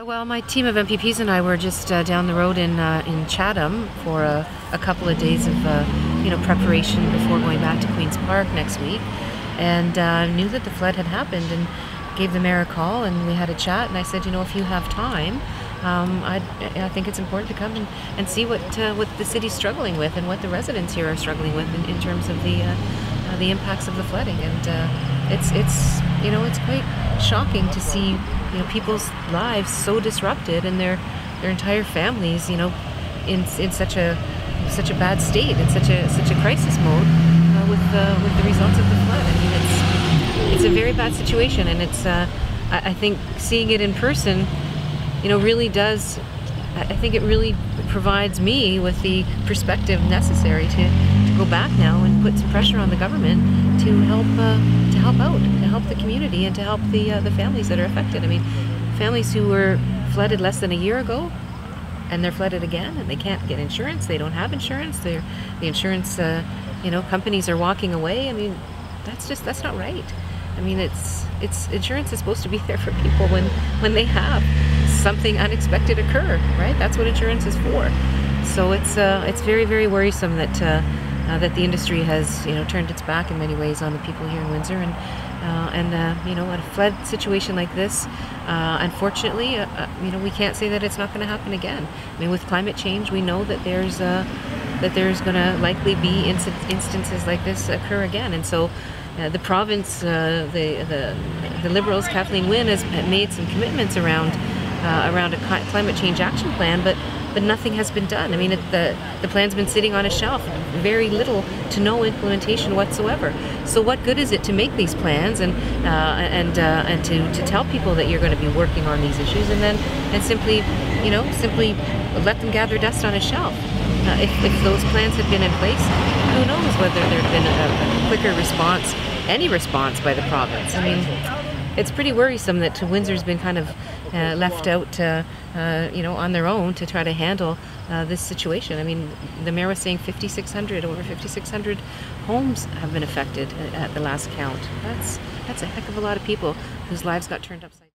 Well, my team of MPPs and I were just down the road in Chatham for a couple of days of preparation before going back to Queen's Park next week, and knew that the flood had happened and gave the mayor a call, and we had a chat, and I said, if you have time, I think it's important to come and see what the city's struggling with and what the residents here are struggling with in terms of the impacts of the flooding. And it's quite shocking to see people's lives so disrupted and their entire families in such a bad state, in such a crisis mode with the results of the flood. I mean, it's a very bad situation, and it's I think seeing it in person really does. I think it really provides me with the perspective necessary to go back now and put some pressure on the government to help out, to help the community, and to help the families that are affected. I mean, families who were flooded less than a year ago, and they're flooded again, and they can't get insurance. They don't have insurance. The insurance companies are walking away. I mean, that's not right. I mean, it's insurance is supposed to be there for people when they have something unexpected occur, right? That's what insurance is for. So it's very, very worrisome that the industry has turned its back in many ways on the people here in Windsor, and a flood situation like this, unfortunately, we can't say that it's not going to happen again. I mean, with climate change, we know that there's going to likely be instances like this occur again, and so. The province, the Liberals, Kathleen Wynne, has made some commitments around a climate change action plan, but nothing has been done. I mean, the plan's been sitting on a shelf, very little to no implementation whatsoever. So what good is it to make these plans and to tell people that you're going to be working on these issues, and simply let them gather dust on a shelf? If those plans had been in place, who knows whether there'd been a quicker response, any response by the province. I mean, it's pretty worrisome that Windsor's been kind of left out, on their own to try to handle this situation. I mean, the mayor was saying over 5,600 homes have been affected at the last count. That's a heck of a lot of people whose lives got turned upside down.